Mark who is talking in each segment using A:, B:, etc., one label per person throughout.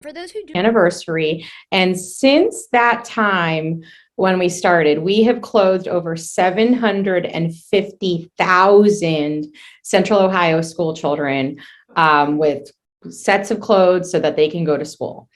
A: For those who do,
B: anniversary. And since that time, when we started, we have clothed over 750,000 Central Ohio school children with sets of clothes so that they can go to school.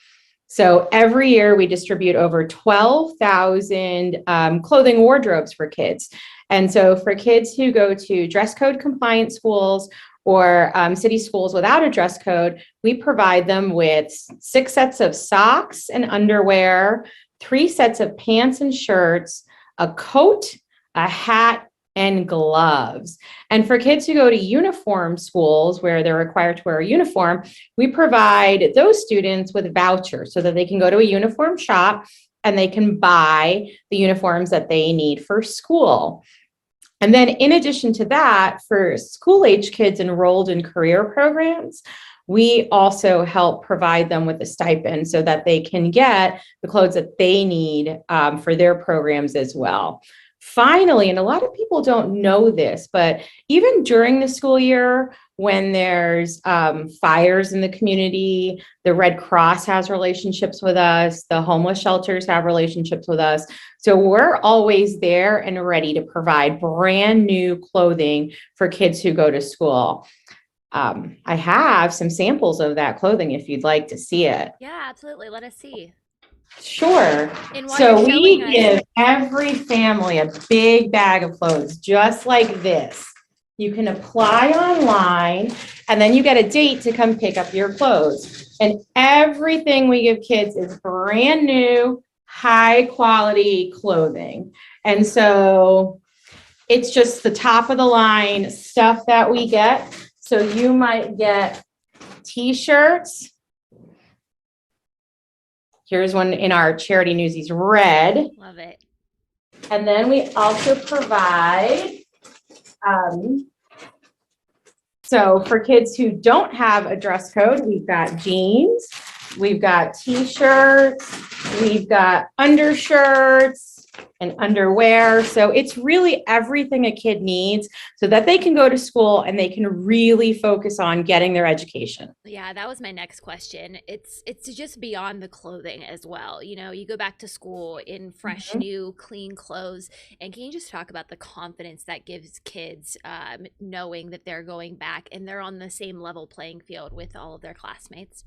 B: So every year we distribute over 12,000 clothing wardrobes for kids. And so for kids who go to dress code compliant schools or city schools without a dress code, we provide them with 6 sets of socks and underwear, 3 sets of pants and shirts, a coat, a hat, and gloves. And for kids who go to uniform schools where they're required to wear a uniform, we provide those students with vouchers so that they can go to a uniform shop and they can buy the uniforms that they need for school. And then in addition to that, for school-age kids enrolled in career programs, we also help provide them with a stipend so that they can get the clothes that they need for their programs as well. Finally, and a lot of people don't know this, but even during the school year, when there's fires in the community, the Red Cross has relationships with us, the homeless shelters have relationships with us. So we're always there and ready to provide brand new clothing for kids who go to school. I have some samples of that clothing if you'd like to see it.
A: yeah, absolutely. Let us see.
B: Sure.
A: And while
B: So
A: you're showing
B: we
A: us,
B: give every family a big bag of clothes, just like this. You can apply online, and then you get a date to come pick up your clothes. And everything we give kids is brand new, high quality clothing. And so it's just the top of the line stuff that we get. So you might get t-shirts. Here's one in our Charity Newsies red.
A: love it.
B: And then we also provide, so for kids who don't have a dress code, we've got jeans, we've got t-shirts, we've got undershirts and underwear. So it's really everything a kid needs so that they can go to school and they can really focus on getting their education.
A: Yeah, that was my next question. It's just beyond the clothing as well. You know, you go back to school in fresh,
B: Mhm.
A: new, clean clothes. And can you just talk about the confidence that gives kids knowing that they're going back and they're on the same level playing field with all of their classmates?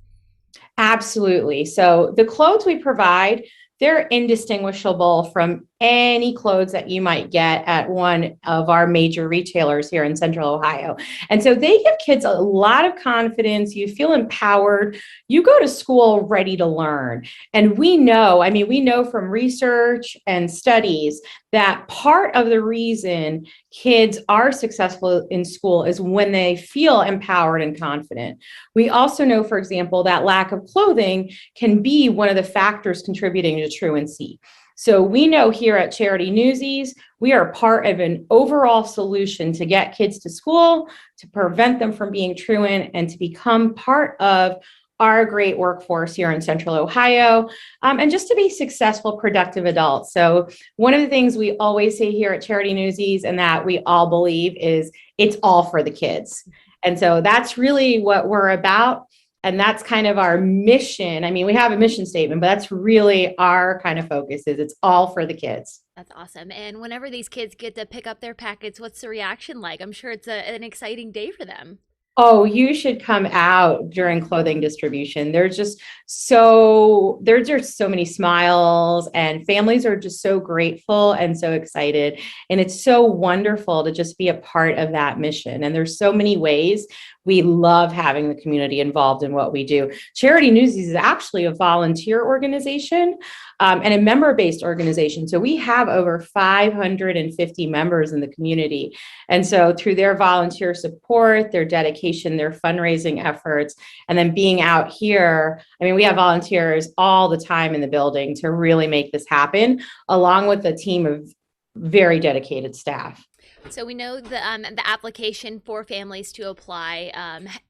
B: Absolutely. So the clothes we provide, they're indistinguishable from any clothes that you might get at one of our major retailers here in Central Ohio. And so they give kids a lot of confidence. You feel empowered. You go to school ready to learn. And we know, I mean, we know from research and studies that part of the reason kids are successful in school is when they feel empowered and confident. We also know, for example, that lack of clothing can be one of the factors contributing to truancy. So we know here at Charity Newsies, we are part of an overall solution to get kids to school, to prevent them from being truant, and to become part of our great workforce here in Central Ohio, and just to be successful, productive adults. So one of the things we always say here at Charity Newsies and that we all believe is it's all for the kids. And so that's really what we're about. And that's kind of our mission. I mean, we have a mission statement, but that's really our kind of focus is it's all for the kids.
A: That's awesome. And whenever these kids get to pick up their packets, what's the reaction like? I'm sure it's an exciting day for them.
B: Oh, you should come out during clothing distribution. There's just so many smiles and families are just so grateful and so excited. And it's so wonderful to just be a part of that mission. And there's so many ways we love having the community involved in what we do. Charity Newsies is actually a volunteer organization and a member-based organization. So we have over 550 members in the community. And so through their volunteer support, their dedication, their fundraising efforts, and then being out here, I mean, we have volunteers all the time in the building to really make this happen, along with a team of very dedicated staff.
A: So we know the application for families to apply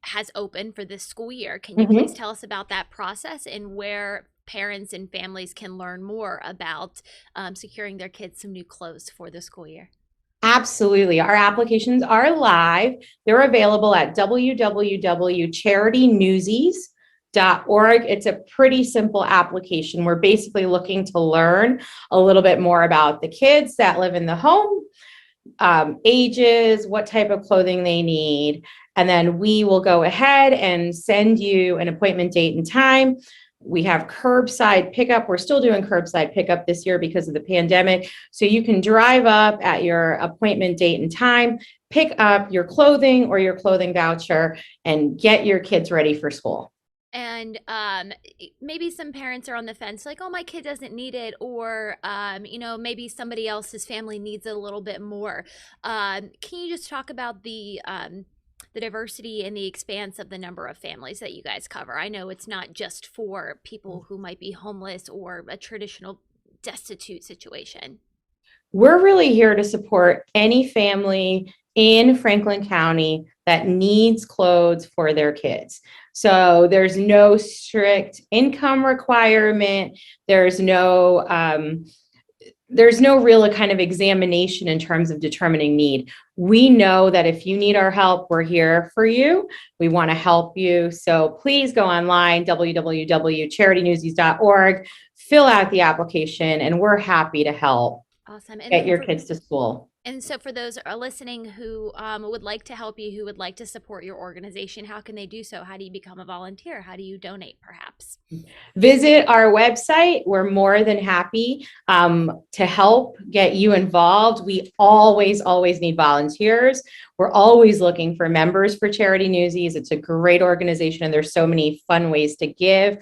A: has opened for this school year. Can you please
B: Mhm.
A: tell us about that process and where parents and families can learn more about securing their kids some new clothes for the school year?
B: Absolutely. Our applications are live. They're available at www.charitynewsies.com Org. It's a pretty simple application. We're basically looking to learn a little bit more about the kids that live in the home, ages, what type of clothing they need. And then we will go ahead and send you an appointment date and time. We have curbside pickup. We're still doing curbside pickup this year because of the pandemic. So you can drive up at your appointment date and time, pick up your clothing or your clothing voucher, and get your kids ready for school.
A: And maybe some parents are on the fence, like, oh, my kid doesn't need it, or maybe somebody else's family needs it a little bit more. Can you just talk about the diversity and the expanse of the number of families that you guys cover? I know it's not just for people who might be homeless or a traditional destitute situation.
B: We're really here to support any family in Franklin County that needs clothes for their kids. So there's no strict income requirement. There's no real kind of examination in terms of determining need. We know that if you need our help, we're here for you. We want to help you. So please go online, www.charitynewsies.org, fill out the application, and we're happy to help
A: Awesome. And
B: get
A: then
B: your kids to school.
A: and so for those listening who would like to help you, who would like to support your organization, how can they do so? How do you become a volunteer? How do you donate, perhaps?
B: Visit our website. We're more than happy to help get you involved. We always need volunteers. We're always looking for members for Charity Newsies. It's a great organization, and there's so many fun ways to give.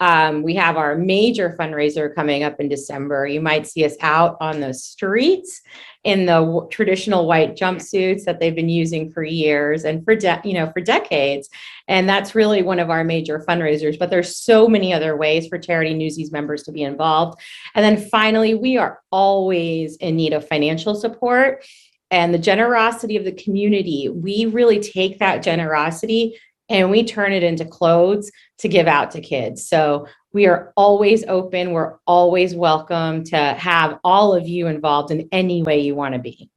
B: We have our major fundraiser coming up in December. You might see us out on the streets in the traditional white jumpsuits that they've been using for years and for decades. And that's really one of our major fundraisers. But there's so many other ways for Charity Newsies members to be involved. And then finally, we are always in need of financial support and the generosity of the community. We really take that generosity and we turn it into clothes to give out to kids. So we are always open. We're always welcome to have all of you involved in any way you want to be.